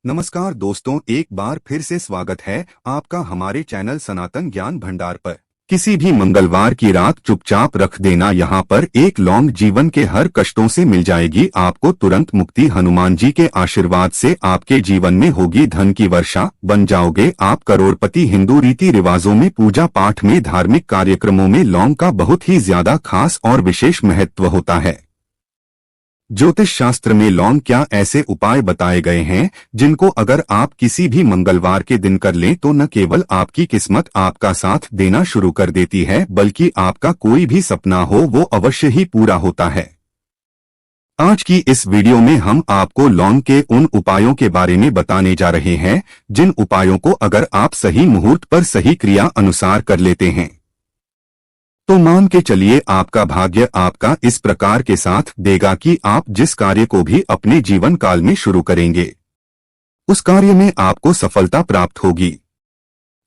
नमस्कार दोस्तों, एक बार फिर से स्वागत है आपका हमारे चैनल सनातन ज्ञान भंडार पर। किसी भी मंगलवार की रात चुपचाप रख देना, यहाँ पर एक लौंग जीवन के हर कष्टों से मिल जाएगी आपको तुरंत मुक्ति। हनुमान जी के आशीर्वाद से आपके जीवन में होगी धन की वर्षा, बन जाओगे आप करोड़पति। हिंदू रीति रिवाजों में, पूजा पाठ में, धार्मिक कार्यक्रमों में लौंग का बहुत ही ज्यादा खास और विशेष महत्व होता है। ज्योतिष शास्त्र में लौंग क्या ऐसे उपाय बताए गए हैं जिनको अगर आप किसी भी मंगलवार के दिन कर लें तो न केवल आपकी किस्मत आपका साथ देना शुरू कर देती है, बल्कि आपका कोई भी सपना हो वो अवश्य ही पूरा होता है। आज की इस वीडियो में हम आपको लौंग के उन उपायों के बारे में बताने जा रहे हैं जिन उपायों को अगर आप सही मुहूर्त पर सही क्रिया अनुसार कर लेते हैं तो मान के चलिए आपका भाग्य आपका इस प्रकार के साथ देगा कि आप जिस कार्य को भी अपने जीवन काल में शुरू करेंगे उस कार्य में आपको सफलता प्राप्त होगी।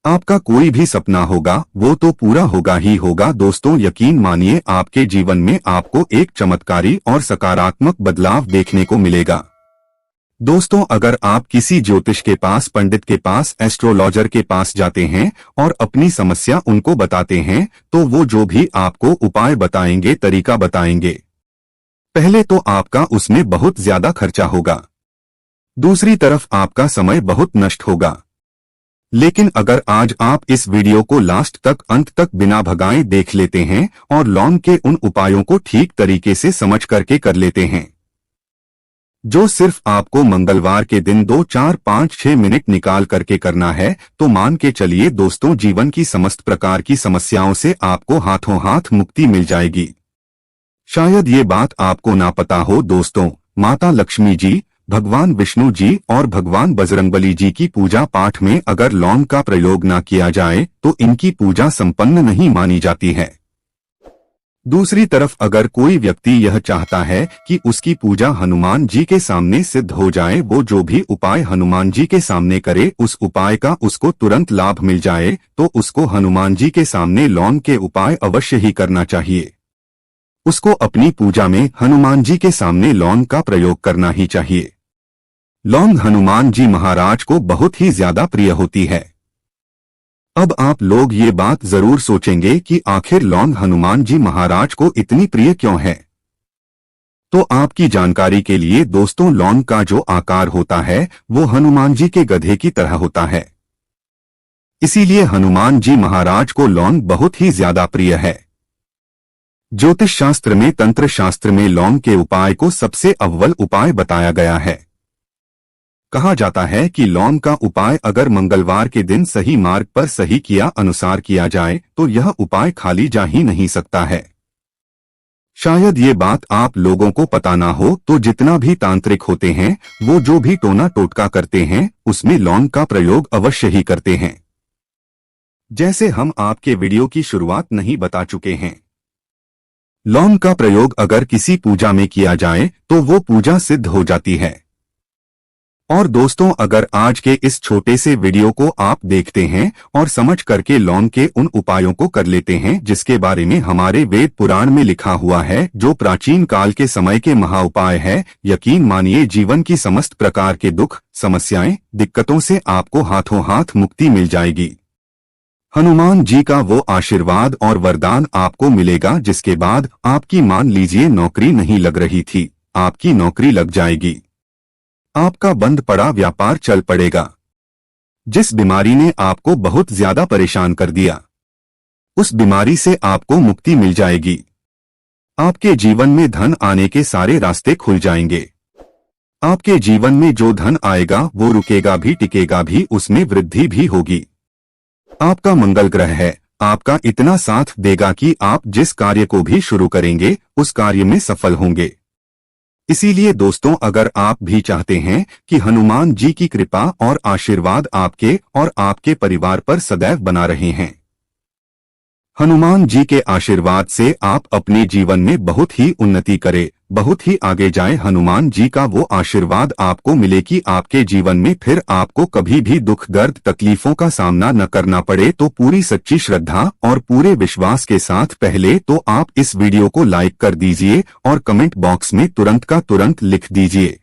आपका कोई भी सपना होगा वो तो पूरा होगा ही होगा। दोस्तों, यकीन मानिए आपके जीवन में आपको एक चमत्कारी और सकारात्मक बदलाव देखने को मिलेगा। दोस्तों, अगर आप किसी ज्योतिष के पास, पंडित के पास, एस्ट्रोलॉजर के पास जाते हैं और अपनी समस्या उनको बताते हैं तो वो जो भी आपको उपाय बताएंगे, तरीका बताएंगे, पहले तो आपका उसमें बहुत ज्यादा खर्चा होगा, दूसरी तरफ आपका समय बहुत नष्ट होगा। लेकिन अगर आज आप इस वीडियो को लास्ट तक, अंत तक बिना भगाए देख लेते हैं और लौंग के उन उपायों को ठीक तरीके से समझ करके कर लेते हैं जो सिर्फ आपको मंगलवार के दिन 2, 4, 5, 6 मिनट निकाल करके करना है, तो मान के चलिए दोस्तों, जीवन की समस्त प्रकार की समस्याओं से आपको हाथों हाथ मुक्ति मिल जाएगी। शायद ये बात आपको ना पता हो दोस्तों, माता लक्ष्मी जी, भगवान विष्णु जी और भगवान बजरंगबली जी की पूजा पाठ में अगर लौंग का प्रयोग ना किया जाए तो इनकी पूजा संपन्न नहीं मानी जाती है। दूसरी तरफ अगर कोई व्यक्ति यह चाहता है कि उसकी पूजा हनुमान जी के सामने सिद्ध हो जाए, वो जो भी उपाय हनुमान जी के सामने करे उस उपाय का उसको तुरंत लाभ मिल जाए, तो उसको हनुमान जी के सामने लौंग के उपाय अवश्य ही करना चाहिए। उसको अपनी पूजा में हनुमान जी के सामने लौंग का प्रयोग करना ही चाहिए। लौंग हनुमान जी महाराज को बहुत ही ज्यादा प्रिय होती है। अब आप लोग ये बात जरूर सोचेंगे कि आखिर लौंग हनुमान जी महाराज को इतनी प्रिय क्यों है। तो आपकी जानकारी के लिए दोस्तों, लौंग का जो आकार होता है वो हनुमान जी के गधे की तरह होता है। इसीलिए हनुमान जी महाराज को लौंग बहुत ही ज्यादा प्रिय है। ज्योतिष शास्त्र में, तंत्र शास्त्र में लौंग के उपाय को सबसे अव्वल उपाय बताया गया है। कहा जाता है कि लौंग का उपाय अगर मंगलवार के दिन सही मार्ग पर सही किया अनुसार किया जाए तो यह उपाय खाली जा ही नहीं सकता है। शायद ये बात आप लोगों को पता ना हो, तो जितना भी तांत्रिक होते हैं वो जो भी टोना टोटका करते हैं उसमें लौंग का प्रयोग अवश्य ही करते हैं। जैसे हम आपके वीडियो की शुरुआत नहीं बता चुके हैं, लौंग का प्रयोग अगर किसी पूजा में किया जाए तो वो पूजा सिद्ध हो जाती है। और दोस्तों, अगर आज के इस छोटे से वीडियो को आप देखते हैं और समझ करके लौंग के उन उपायों को कर लेते हैं जिसके बारे में हमारे वेद पुराण में लिखा हुआ है, जो प्राचीन काल के समय के महाउपाय है, यकीन मानिए जीवन की समस्त प्रकार के दुख, समस्याएं, दिक्कतों से आपको हाथों हाथ मुक्ति मिल जाएगी। हनुमान जी का वो आशीर्वाद और वरदान आपको मिलेगा जिसके बाद आपकी, मान लीजिए नौकरी नहीं लग रही थी, आपकी नौकरी लग जाएगी। आपका बंद पड़ा व्यापार चल पड़ेगा। जिस बीमारी ने आपको बहुत ज्यादा परेशान कर दिया उस बीमारी से आपको मुक्ति मिल जाएगी। आपके जीवन में धन आने के सारे रास्ते खुल जाएंगे। आपके जीवन में जो धन आएगा वो रुकेगा भी, टिकेगा भी, उसमें वृद्धि भी होगी। आपका मंगल ग्रह है, आपका इतना साथ देगा कि आप जिस कार्य को भी शुरू करेंगे उस कार्य में सफल होंगे। इसीलिए दोस्तों, अगर आप भी चाहते हैं कि हनुमान जी की कृपा और आशीर्वाद आपके और आपके परिवार पर सदैव बना रहे हैं, हनुमान जी के आशीर्वाद से आप अपने जीवन में बहुत ही उन्नति करें, बहुत ही आगे जाएं, हनुमान जी का वो आशीर्वाद आपको मिले कि आपके जीवन में फिर आपको कभी भी दुख, दर्द, तकलीफों का सामना न करना पड़े, तो पूरी सच्ची श्रद्धा और पूरे विश्वास के साथ पहले तो आप इस वीडियो को लाइक कर दीजिए और कमेंट बॉक्स में तुरंत का तुरंत लिख दीजिए,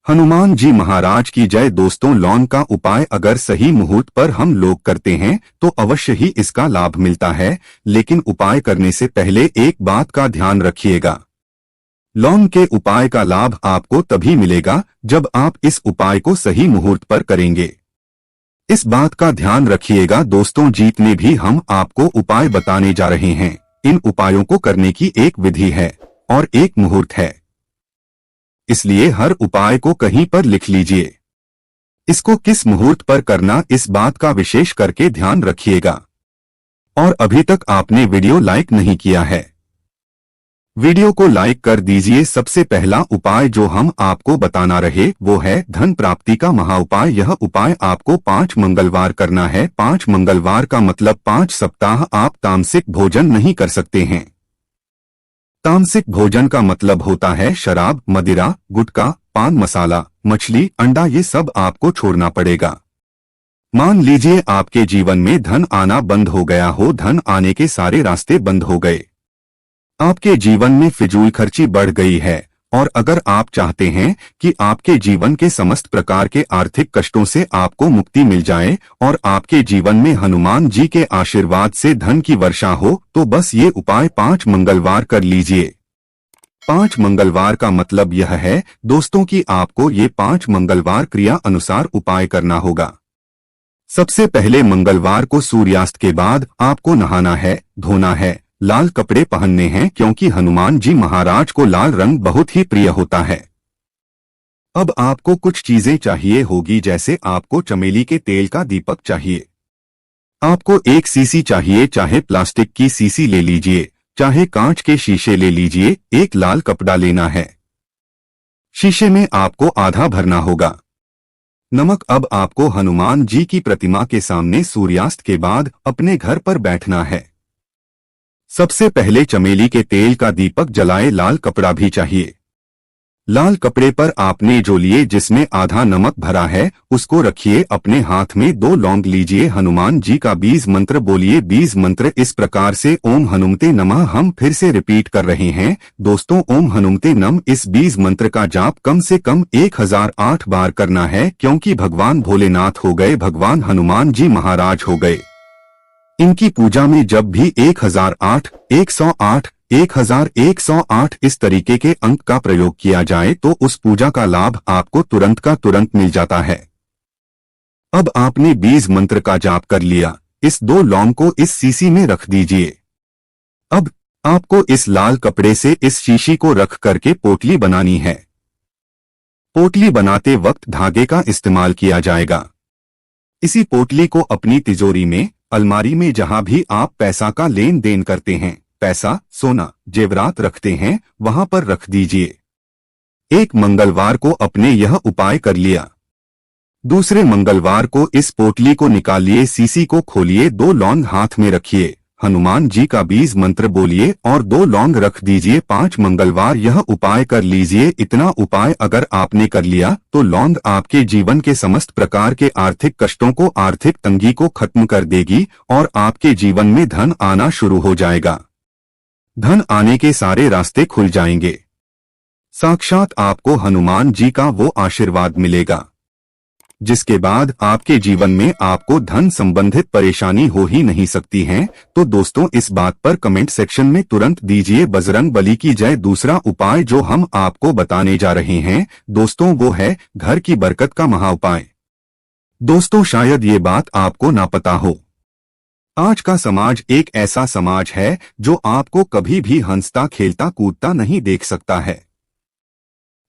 हनुमान जी महाराज की जय। दोस्तों, लॉन्ग का उपाय अगर सही मुहूर्त पर हम लोग करते हैं तो अवश्य ही इसका लाभ मिलता है, लेकिन उपाय करने से पहले एक बात का ध्यान रखिएगा। लॉन्ग के उपाय का लाभ आपको तभी मिलेगा जब आप इस उपाय को सही मुहूर्त पर करेंगे। इस बात का ध्यान रखिएगा दोस्तों, जितने भी हम आपको उपाय बताने जा रहे हैं, इन उपायों को करने की एक विधि है और एक मुहूर्त है, इसलिए हर उपाय को कहीं पर लिख लीजिए। इसको किस मुहूर्त पर करना, इस बात का विशेष करके ध्यान रखिएगा। और अभी तक आपने वीडियो लाइक नहीं किया है, वीडियो को लाइक कर दीजिए। सबसे पहला उपाय जो हम आपको बताना रहे वो है धन प्राप्ति का महाउपाय। यह उपाय आपको 5 मंगलवार करना है। 5 मंगलवार का मतलब 5 सप्ताह आप तामसिक भोजन नहीं कर सकते हैं। तामसिक भोजन का मतलब होता है शराब, मदिरा, गुटखा, पान मसाला, मछली, अंडा, ये सब आपको छोड़ना पड़ेगा। मान लीजिए आपके जीवन में धन आना बंद हो गया हो, धन आने के सारे रास्ते बंद हो गए, आपके जीवन में फिजूल खर्ची बढ़ गई है, और अगर आप चाहते हैं कि आपके जीवन के समस्त प्रकार के आर्थिक कष्टों से आपको मुक्ति मिल जाए और आपके जीवन में हनुमान जी के आशीर्वाद से धन की वर्षा हो, तो बस ये उपाय 5 मंगलवार कर लीजिए। 5 मंगलवार का मतलब यह है दोस्तों कि आपको ये 5 मंगलवार क्रिया अनुसार उपाय करना होगा। सबसे पहले मंगलवार को सूर्यास्त के बाद आपको नहाना है, धोना है, लाल कपड़े पहनने हैं, क्योंकि हनुमान जी महाराज को लाल रंग बहुत ही प्रिय होता है। अब आपको कुछ चीजें चाहिए होगी, जैसे आपको चमेली के तेल का दीपक चाहिए, आपको एक सीसी चाहिए, चाहे प्लास्टिक की सीसी ले लीजिए, चाहे कांच के शीशे ले लीजिए, एक लाल कपड़ा लेना है, शीशे में आपको आधा भरना होगा। नमक। अब आपको हनुमान जी की प्रतिमा के सामने सूर्यास्त के बाद अपने घर पर बैठना है। सबसे पहले चमेली के तेल का दीपक जलाए, लाल कपड़ा भी चाहिए। लाल कपड़े पर आपने जो लिए जिसमें आधा नमक भरा है उसको रखिए। अपने हाथ में 2 लौंग लीजिए, हनुमान जी का बीज मंत्र बोलिए। बीज मंत्र इस प्रकार से ओम हनुमते नमः। हम फिर से रिपीट कर रहे हैं दोस्तों, ओम हनुमते नम। इस बीज मंत्र का जाप कम से कम 1008 बार करना है, क्योंकि भगवान भोलेनाथ हो गए, भगवान हनुमान जी महाराज हो गए। इनकी पूजा में जब भी 1008, 108, 1108 इस तरीके के अंक का प्रयोग किया जाए तो उस पूजा का लाभ आपको तुरंत का तुरंत मिल जाता है। अब आपने बीज मंत्र का जाप कर लिया, इस 2 लौंग को इस सीसी में रख दीजिए। अब आपको इस लाल कपड़े से इस शीशी को रख करके पोटली बनानी है। पोटली बनाते वक्त धागे का इस्तेमाल किया जाएगा। इसी पोटली को अपनी तिजोरी में, अलमारी में, जहां भी आप पैसा का लेन देन करते हैं, पैसा, सोना, जेवरात रखते हैं, वहां पर रख दीजिए। एक मंगलवार को अपने यह उपाय कर लिया। दूसरे मंगलवार को इस पोटली को निकालिए, सीसी को खोलिए, 2 लौंग हाथ में रखिए, हनुमान जी का बीज मंत्र बोलिए और 2 लौंग रख दीजिए। 5 मंगलवार यह उपाय कर लीजिए। इतना उपाय अगर आपने कर लिया तो लौंग आपके जीवन के समस्त प्रकार के आर्थिक कष्टों को, आर्थिक तंगी को खत्म कर देगी और आपके जीवन में धन आना शुरू हो जाएगा। धन आने के सारे रास्ते खुल जाएंगे। साक्षात आपको हनुमान जी का वो आशीर्वाद मिलेगा जिसके बाद आपके जीवन में आपको धन संबंधित परेशानी हो ही नहीं सकती है। तो दोस्तों, इस बात पर कमेंट सेक्शन में तुरंत दीजिए बजरंग बली की जय। दूसरा उपाय जो हम आपको बताने जा रहे हैं दोस्तों वो है घर की बरकत का महाउपाय। दोस्तों, शायद ये बात आपको ना पता हो, आज का समाज एक ऐसा समाज है जो आपको कभी भी हंसता खेलता कूदता नहीं देख सकता है।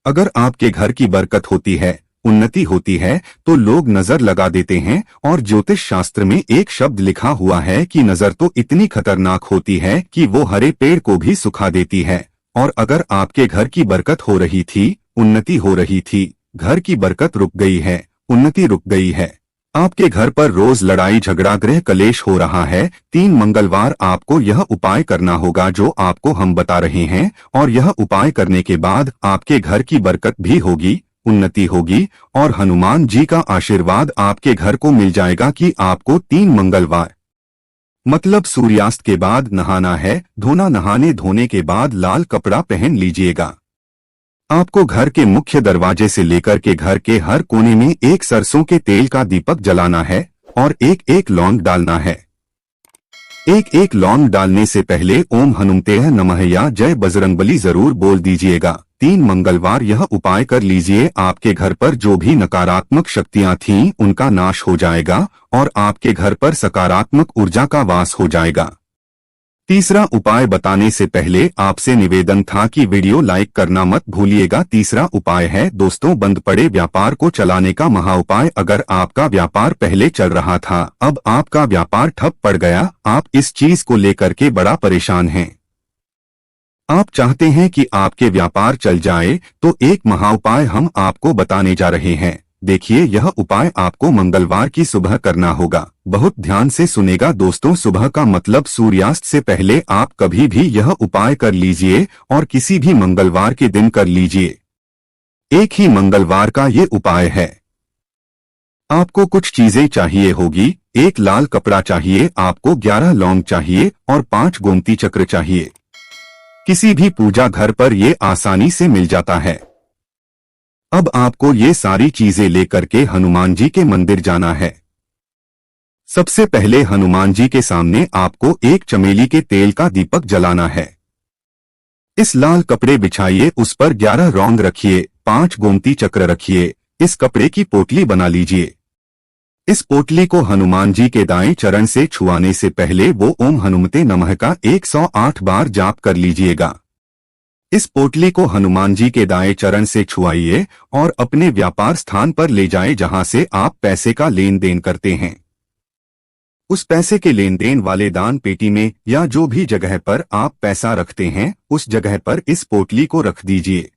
अगर आपके घर की बरकत होती है, उन्नति होती है, तो लोग नजर लगा देते हैं। और ज्योतिष शास्त्र में एक शब्द लिखा हुआ है कि नजर तो इतनी खतरनाक होती है कि वो हरे पेड़ को भी सुखा देती है। और अगर आपके घर की बरकत हो रही थी, उन्नति हो रही थी, घर की बरकत रुक गई है, उन्नति रुक गई है, आपके घर पर रोज लड़ाई झगड़ा गृह कलेश हो रहा है, 3 मंगलवार आपको यह उपाय करना होगा जो आपको हम बता रहे हैं। और यह उपाय करने के बाद आपके घर की बरकत भी होगी, उन्नति होगी और हनुमान जी का आशीर्वाद आपके घर को मिल जाएगा कि आपको 3 मंगलवार मतलब सूर्यास्त के बाद नहाना है, धोना। नहाने धोने के बाद लाल कपड़ा पहन लीजिएगा। आपको घर के मुख्य दरवाजे से लेकर के घर के हर कोने में एक सरसों के तेल का दीपक जलाना है और एक एक लौंग डालना है। एक एक लौंग डालने से पहले ओम हनुमतेह नमः या जय बजरंगबली जरूर बोल दीजिएगा। 3 मंगलवार यह उपाय कर लीजिए, आपके घर पर जो भी नकारात्मक शक्तियां थीं उनका नाश हो जाएगा और आपके घर पर सकारात्मक ऊर्जा का वास हो जाएगा। तीसरा उपाय बताने से पहले आपसे निवेदन था कि वीडियो लाइक करना मत भूलिएगा। तीसरा उपाय है दोस्तों, बंद पड़े व्यापार को चलाने का महाउपाय। अगर आपका व्यापार पहले चल रहा था, अब आपका व्यापार ठप पड़ गया, आप इस चीज को लेकर के बड़ा परेशान हैं, आप चाहते हैं कि आपके व्यापार चल जाए, तो एक महाउपाय हम आपको बताने जा रहे हैं। देखिए, यह उपाय आपको मंगलवार की सुबह करना होगा। बहुत ध्यान से सुनेगा दोस्तों, सुबह का मतलब सूर्यास्त से पहले आप कभी भी यह उपाय कर लीजिए और किसी भी मंगलवार के दिन कर लीजिए। एक ही मंगलवार का ये उपाय है। आपको कुछ चीजें चाहिए होगी। एक लाल कपड़ा चाहिए, आपको 11 लौंग चाहिए और 5 गोमती चक्र चाहिए। किसी भी पूजा घर पर ये आसानी से मिल जाता है। अब आपको ये सारी चीजें लेकर के हनुमान जी के मंदिर जाना है। सबसे पहले हनुमान जी के सामने आपको एक चमेली के तेल का दीपक जलाना है। इस लाल कपड़े बिछाइए, उस पर 11 लौंग रखिए, 5 गोमती चक्र रखिए। इस कपड़े की पोटली बना लीजिए। इस पोटली को हनुमान जी के दाएं चरण से छुआने से पहले वो ओम हनुमते नमः का 108 बार जाप कर लीजिएगा। इस पोटली को हनुमान जी के दाएं चरण से छुआइए और अपने व्यापार स्थान पर ले जाएं जहां से आप पैसे का लेन देन करते हैं। उस पैसे के लेन देन वाले दान पेटी में या जो भी जगह पर आप पैसा रखते हैं, उस जगह पर इस पोटली को रख दीजिए।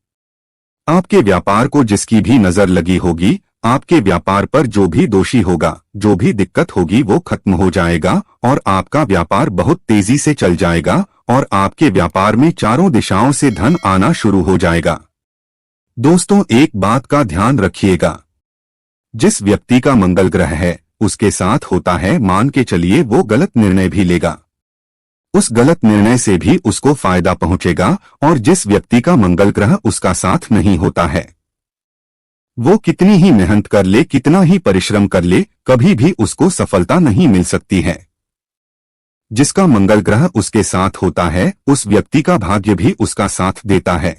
आपके व्यापार को जिसकी भी नजर लगी होगी, आपके व्यापार पर जो भी दोषी होगा, जो भी दिक्कत होगी, वो खत्म हो जाएगा और आपका व्यापार बहुत तेजी से चल जाएगा और आपके व्यापार में चारों दिशाओं से धन आना शुरू हो जाएगा। दोस्तों, एक बात का ध्यान रखिएगा, जिस व्यक्ति का मंगल ग्रह है उसके साथ होता है, मान के चलिए वो गलत निर्णय भी लेगा, उस गलत निर्णय से भी उसको फायदा पहुंचेगा। और जिस व्यक्ति का मंगल ग्रह उसका साथ नहीं होता है, वो कितनी ही मेहनत कर ले, कितना ही परिश्रम कर ले, कभी भी उसको सफलता नहीं मिल सकती है। जिसका मंगल ग्रह उसके साथ होता है, उस व्यक्ति का भाग्य भी उसका साथ देता है।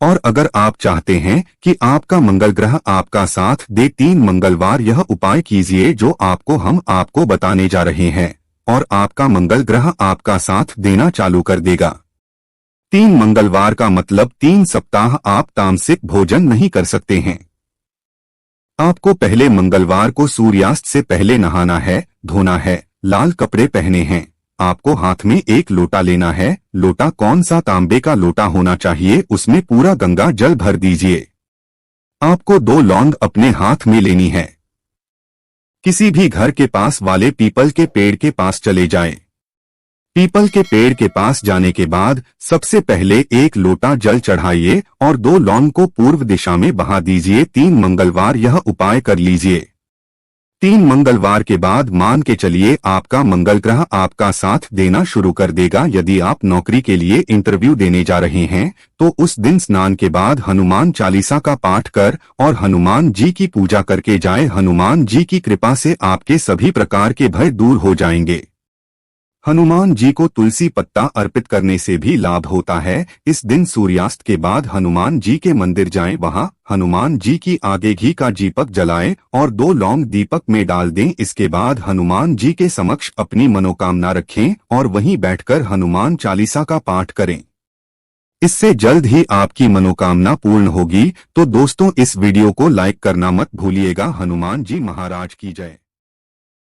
और अगर आप चाहते हैं कि आपका मंगल ग्रह आपका साथ दे, 3 मंगलवार यह उपाय कीजिए जो हम आपको बताने जा रहे हैं, और आपका मंगल ग्रह आपका साथ देना चालू कर देगा। 3 मंगलवार का मतलब 3 सप्ताह आप तामसिक भोजन नहीं कर सकते हैं। आपको पहले मंगलवार को सूर्यास्त से पहले नहाना है, धोना है, लाल कपड़े पहने हैं। आपको हाथ में एक लोटा लेना है। लोटा कौन सा, तांबे का लोटा होना चाहिए, उसमें पूरा गंगा जल भर दीजिए। आपको 2 लौंग अपने हाथ में लेनी है। किसी भी घर के पास वाले पीपल के पेड़ के पास चले जाएं। पीपल के पेड़ के पास जाने के बाद सबसे पहले एक लोटा जल चढ़ाइए और 2 लौंग को पूर्व दिशा में बहा दीजिए। 3 मंगलवार यह उपाय कर लीजिए। 3 मंगलवार के बाद मान के चलिए आपका मंगल ग्रह आपका साथ देना शुरू कर देगा। यदि आप नौकरी के लिए इंटरव्यू देने जा रहे हैं तो उस दिन स्नान के बाद हनुमान चालीसा का पाठ कर और हनुमान जी की पूजा करके जाएं। हनुमान जी की कृपा से आपके सभी प्रकार के भय दूर हो जाएंगे। हनुमान जी को तुलसी पत्ता अर्पित करने से भी लाभ होता है। इस दिन सूर्यास्त के बाद हनुमान जी के मंदिर जाएं, वहां हनुमान जी की आगे घी का दीपक जलाएं और 2 लौंग दीपक में डाल दें। इसके बाद हनुमान जी के समक्ष अपनी मनोकामना रखें और वहीं बैठकर हनुमान चालीसा का पाठ करें। इससे जल्द ही आपकी मनोकामना पूर्ण होगी। तो दोस्तों, इस वीडियो को लाइक करना मत भूलिएगा। हनुमान जी महाराज की जय।